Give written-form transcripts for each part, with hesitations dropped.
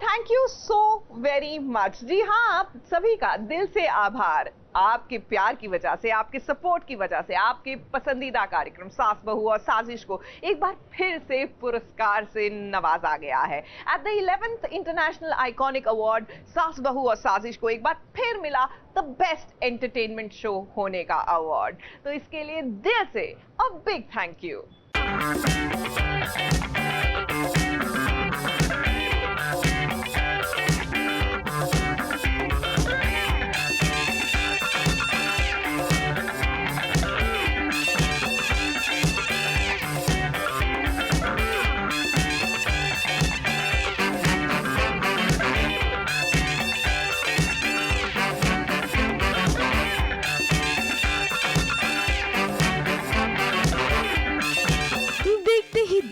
Thank you so very much. जी हाँ, आप सभी का दिल से आभार। आपके प्यार की वजह से, आपके सपोर्ट की वजह से, आपके पसंदीदा कार्यक्रम सास बहू और साजिश को एक बार फिर से पुरस्कार से नवाजा गया है। At the 11th international iconic award सास बहू और साजिश को एक बार फिर मिला द बेस्ट एंटरटेनमेंट शो होने का अवार्ड। तो इसके लिए दिल से अ बिग थैंक यू।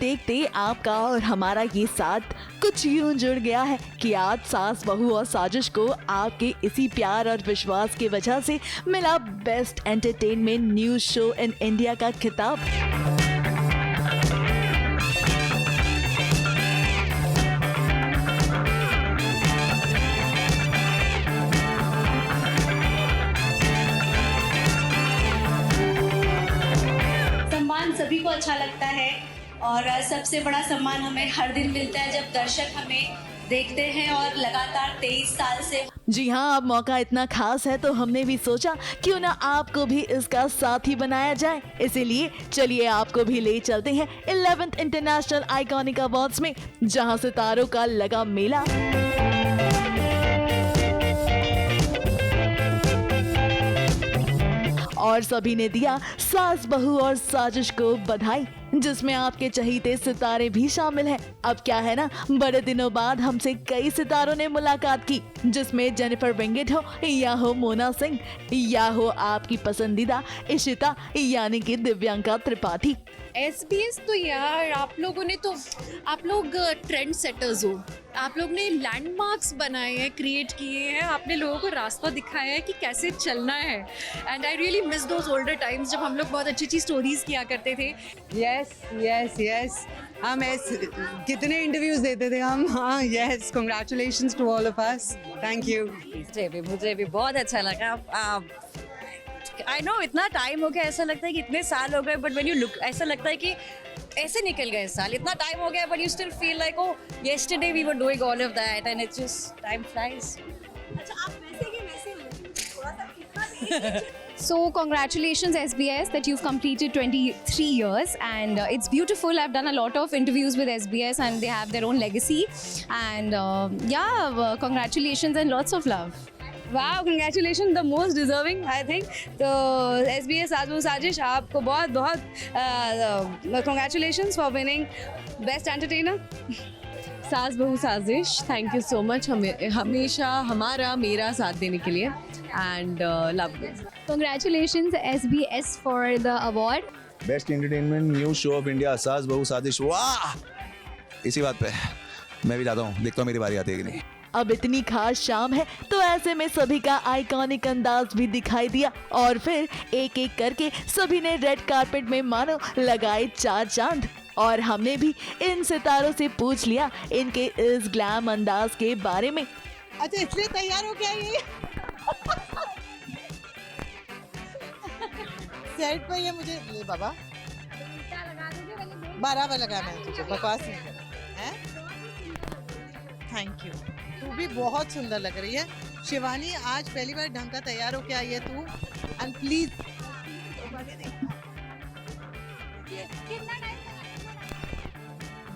देखते आपका और हमारा ये साथ कुछ यूं जुड़ गया है कि आज सास बहू और साजिश को आपके इसी प्यार और विश्वास की वजह से मिला best entertainment news show in India का खिताब। सम्मान सभी को अच्छा लगता है और सबसे बड़ा सम्मान हमें हर दिन मिलता है जब दर्शक हमें देखते हैं और लगातार 23 साल से। जी हाँ, अब मौका इतना खास है तो हमने भी सोचा क्यों ना आपको भी इसका साथी बनाया जाए। इसीलिए चलिए आपको भी ले चलते हैं 11th इंटरनेशनल आइकॉनिक अवार्ड्स में, जहां सितारों का लगा मेला। और सभी ने दिया सास बहू और साजिश को बधाई, जिसमें आपके चहीते सितारे भी शामिल हैं। अब क्या है ना, बड़े दिनों बाद हमसे कई सितारों ने मुलाकात की, जिसमें जेनिफर विंगेट हो या हो मोना सिंह या हो आपकी पसंदीदा इशिता यानी कि दिव्यांका त्रिपाठी। SBS तो यार आप लोग ट्रेंड सेटर्स हो। आप लोग ने लैंडमार्क्स बनाए हैं, क्रिएट किए हैं, आपने लोगों को रास्ता दिखाया है कि कैसे चलना है। And I really miss those older times जब हम लोग बहुत अच्छी अच्छी स्टोरीज किया करते थे। यस हम कितने इंटरव्यूज देते थे हम। हाँ yes, congratulations to all of us, thank you. मुझे भी बहुत अच्छा लगा। आई नो इतना टाइम हो गया, ऐसा लगता है कि इतने साल हो गए, बट व्हेन यू लुक ऐसा लगता है कि ऐसे निकल गए साल, इतना टाइम हो गया, but you still feel like oh yesterday we were doing all of that and it's just time flies. अच्छा आप वैसे के वैसे हो, थोड़ा सा कितना So congratulations SBS that you've completed 23 years and it's beautiful. I've done a lot of interviews with SBS and they have their own legacy and congratulations and lots of love. वाह, congratulation, the most deserving I think. तो SBS सास बहू साजिश आपको बहुत बहुत congratulations for winning best entertainer. सास बहू साजिश, थैंक यू सो मच हमेशा हमारा मेरा साथ देने के लिए and love you. Congratulations SBS for the award. Best entertainment news show off India सास बहू साजिश। वाह, इसी बात पे मैं भी जाता हूँ, देखता हूँ मेरी बारी आती है कि नहीं। अब इतनी खास शाम है तो ऐसे में सभी का आइकॉनिक अंदाज भी दिखाई दिया और फिर एक एक करके सभी ने रेड कारपेट में मानो लगाए 4 चांद। और हमने भी इन सितारों से पूछ लिया इनके इस ग्लैम अंदाज के बारे में। अच्छा इसलिए तैयार हो क्या ये? सेट पर ये मुझे ले बाबा बराबर लगाना है तुझे, बकवास नहीं करना है। थैंक यू, तू भी बहुत सुंदर लग रही है। शिवानी आज पहली बार ढंग का तैयार होके आई है तू, एंड प्लीज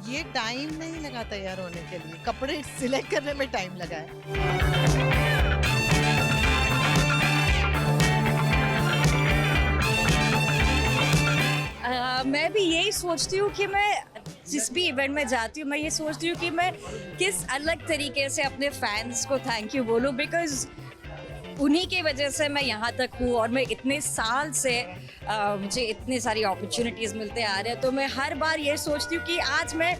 ये टाइम नहीं लगा तैयार होने के लिए, कपड़े सिलेक्ट करने में टाइम लगा है। मैं भी यही सोचती हूँ कि मैं जिस भी इवेंट में जाती हूँ, मैं ये सोचती हूँ कि मैं किस अलग तरीके से अपने फैंस को थैंक यू बोलूँ, बिकॉज उन्हीं की वजह से मैं यहाँ तक हूँ और मैं इतने साल से मुझे इतनी सारी अपॉर्चुनिटीज़ मिलते आ रहे हैं। तो मैं हर बार ये सोचती हूँ कि आज मैं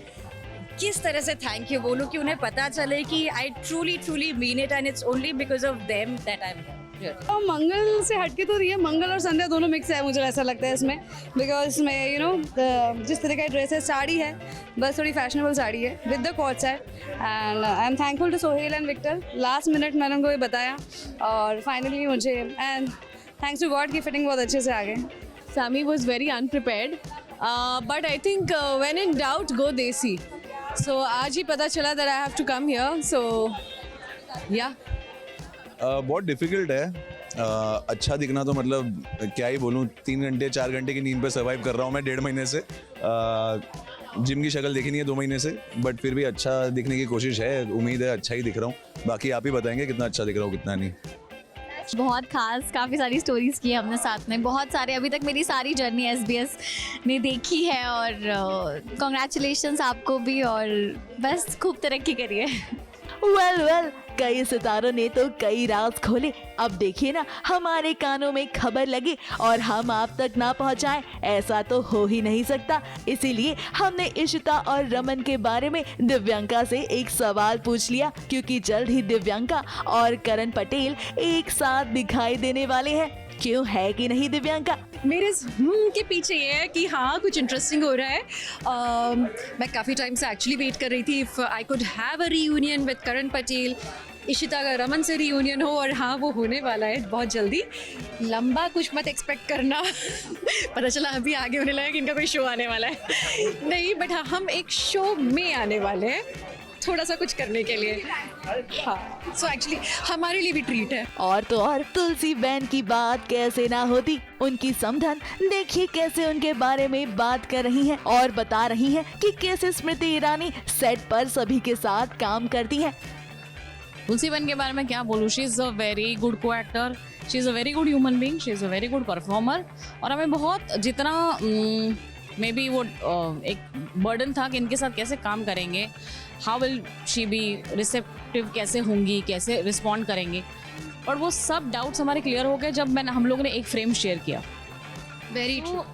किस तरह से थैंक यू बोलूँ कि उन्हें पता चले कि I truly mean it and it's only because of them that I am here. और मंगल से हटके तो रही है, मंगल और संध्या दोनों मिक्स है, मुझे ऐसा लगता है इसमें, बिकॉज इसमें जिस तरह का ड्रेस है, साड़ी है, बस थोड़ी फैशनेबल साड़ी है with the coat set, and I am thankful to Sohel and Victor. Last minute मैंने उनको ये बताया और फाइनली मुझे, एंड थैंक्स टू गॉड की फिटिंग बहुत अच्छे से आ गए। Sami was very unprepared, but I think when in doubt, go desi. So आज ही पता चला that I have to come here. So yeah. बहुत डिफिकल्ट है। अच्छा दिखना तो मतलब क्या ही बोलूँ, 3 घंटे 4 घंटे की नींद पे सर्वाइव कर रहा हूँ मैं 1.5 महीने से। जिम की शक्ल देखी नहीं है 2 महीने से, बट फिर भी अच्छा दिखने की कोशिश है, उम्मीद है अच्छा ही दिख रहा हूँ। बाकी आप ही बताएंगे कितना अच्छा दिख रहा हूँ कितना नहीं। बहुत खास, काफ़ी सारी स्टोरीज़ की हमने साथ में, बहुत सारे, अभी तक मेरी सारी जर्नी SBS ने देखी है, और कॉन्ग्रेचुलेशंस आपको भी, और बस खूब तरक्की करिए। वेल कई सितारों ने तो कई राज खोले। अब देखिए ना, हमारे कानों में खबर लगे और हम आप तक ना पहुंचाएं, ऐसा तो हो ही नहीं सकता। इसीलिए हमने इशिता और रमन के बारे में दिव्यांका से एक सवाल पूछ लिया, क्योंकि जल्द ही दिव्यांका और करण पटेल एक साथ दिखाई देने वाले हैं। क्यों, है कि नहीं दिव्यांका? मेरे इस के पीछे ये है कि हाँ कुछ इंटरेस्टिंग हो रहा है। मैं काफ़ी टाइम से एक्चुअली वेट कर रही थी if I could have a reunion with Karan Patel, Ishita का रमन से रीयूनियन हो, और हाँ वो होने वाला है बहुत जल्दी। लंबा कुछ मत एक्सपेक्ट करना पता चला अभी आगे होने लगा कि इनका कोई शो आने वाला है नहीं, बट हाँ हम एक शो में आने वाले हैं थोड़ा सा कुछ करने के लिए। हाँ, सो एक्चुअली हमारे लिए भी ट्रीट है। और तो और तुलसी बहन की बात कैसे ना होती, उनकी समधन देखिए कैसे उनके बारे में बात कर रही हैं और बता रही हैं कि कैसे स्मृति ईरानी सेट पर सभी के साथ काम करती हैं। तुलसी बहन के बारे में क्या बोलूँ, she is a very good co actor, she is a very good human being, she is a very good performer. और हमें बहुत जितना मे बी वो एक बर्डन था कि इनके साथ कैसे काम करेंगे, how will she be receptive, कैसे होंगी, कैसे रिस्पॉन्ड करेंगे, और वो सब डाउट्स हमारे क्लियर हो गए जब हम लोगों ने एक फ्रेम शेयर किया। Very true.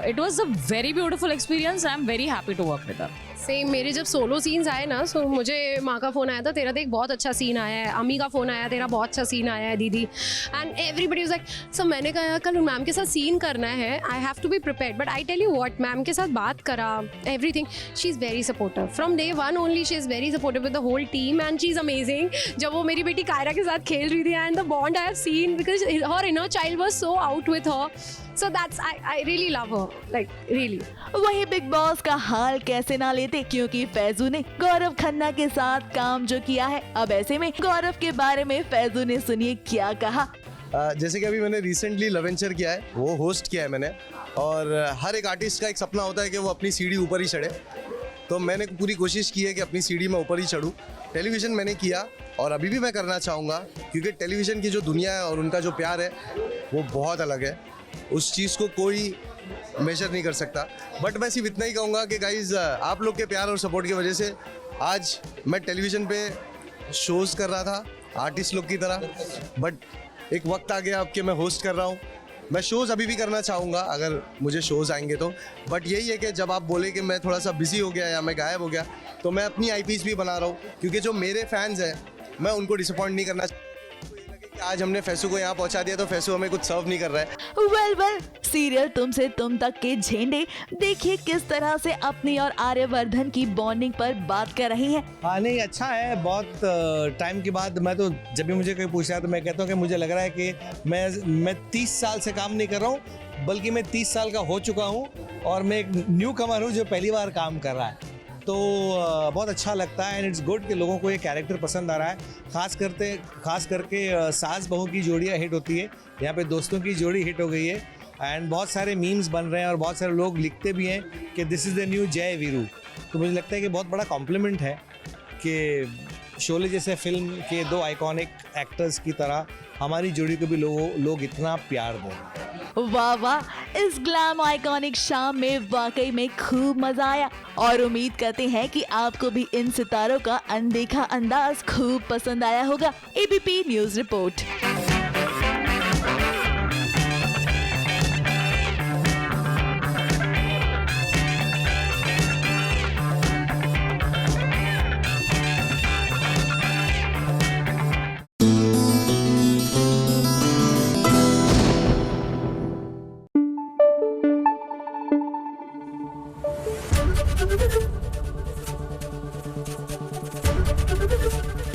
It was a very beautiful experience, I am very happy to work with her. Same, मेरे जब सोलो सीन्स आए ना, सो मुझे माँ का फ़ोन आया था, तेरा देख बहुत अच्छा सीन आया है, अम्मी का फ़ोन आया, तेरा बहुत अच्छा सीन आया है दीदी, and everybody was like, so मैंने कहा कल मैम के साथ सीन करना है, I have to be prepared, but I tell you what, ma'am के साथ बात करा, everything, she is very supportive from day one only, she is very supportive with the whole team, and she is amazing. जब वो मेरी बेटी कायरा के साथ खेल रही थी, and the bond I have seen, because her inner child was so out with her, so that's I really love her, like really। वही बिग बॉस का हाल कैसे ना लेते, क्योंकि फैजू ने गौरव खन्ना के साथ काम जो किया है। अब ऐसे में गौरव के बारे में फैजू ने सुनिए क्या कहा। जैसे कि अभी मैंने रिसेंटली लवेंचर किया है, वो होस्ट किया है मैंने, और हर एक आर्टिस्ट का एक सपना होता है कि वो अपनी सीढ़ी ऊपर ही चढ़े, तो मैंने पूरी कोशिश की है कि अपनी सीढ़ी में ऊपर ही चढ़ूँ। टेलीविज़न मैंने किया और अभी भी मैं करना चाहूँगा, क्योंकि टेलीविज़न की जो दुनिया है और उनका जो प्यार है वो बहुत अलग है, उस चीज़ को कोई मेजर नहीं कर सकता। बट मैं सिर्फ इतना ही कहूँगा कि गाइज़, आप लोग के प्यार और सपोर्ट की वजह से आज मैं टेलीविज़न पे शोज़ कर रहा था आर्टिस्ट लोग की तरह, बट एक वक्त आ गया अब कि मैं होस्ट कर रहा हूँ। मैं शोज़ अभी भी करना चाहूँगा अगर मुझे शोज़ आएंगे तो, बट यही है कि जब आप बोले कि मैं थोड़ा सा बिजी हो गया या मैं गायब हो गया, तो मैं अपनी IPs भी बना रहा हूँ, क्योंकि जो मेरे फैंस हैं मैं उनको डिसअपॉइंट नहीं करना। आज हमने फैसू को यहाँ पहुँचा दिया तो फैसू हमें कुछ सर्व नहीं कर रहा है। वेल सीरियल तुमसे तुम तक के झेंडे देखिए किस तरह से अपनी और आर्यवर्धन की बॉन्डिंग पर बात कर रही हैं। हाँ नहीं, अच्छा है। बहुत टाइम के बाद मैं तो, जब भी मुझे कोई पूछता है तो मैं कहता हूँ कि मुझे लग रहा है कि मैं 30 साल से काम नहीं कर रहा हूँ, बल्कि मैं 30 साल का हो चुका हूँ और मैं एक न्यू कमर हूँ जो पहली बार काम कर रहा है। तो बहुत अच्छा लगता है एंड इट्स गुड कि लोगों को ये कैरेक्टर पसंद आ रहा है। खास करके सास बहू की जोड़ियाँ हिट होती है, यहाँ पे दोस्तों की जोड़ी हिट हो गई है एंड बहुत सारे मीम्स बन रहे हैं और बहुत सारे लोग लिखते भी हैं कि दिस इज़ द न्यू जय वीरू। तो मुझे लगता है कि बहुत बड़ा कॉम्प्लीमेंट है कि शोले जैसे फिल्म के 2 आइकॉनिक एक्टर्स की तरह हमारी जोड़ी को भी लोग इतना प्यार दें। वाह वाह, इस ग्लैम आइकॉनिक शाम में वाकई में खूब मजा आया और उम्मीद करते हैं कि आपको भी इन सितारों का अनदेखा अंदाज खूब पसंद आया होगा। ABP news report.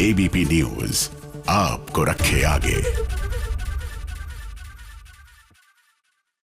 ABP news आपको रखे आगे।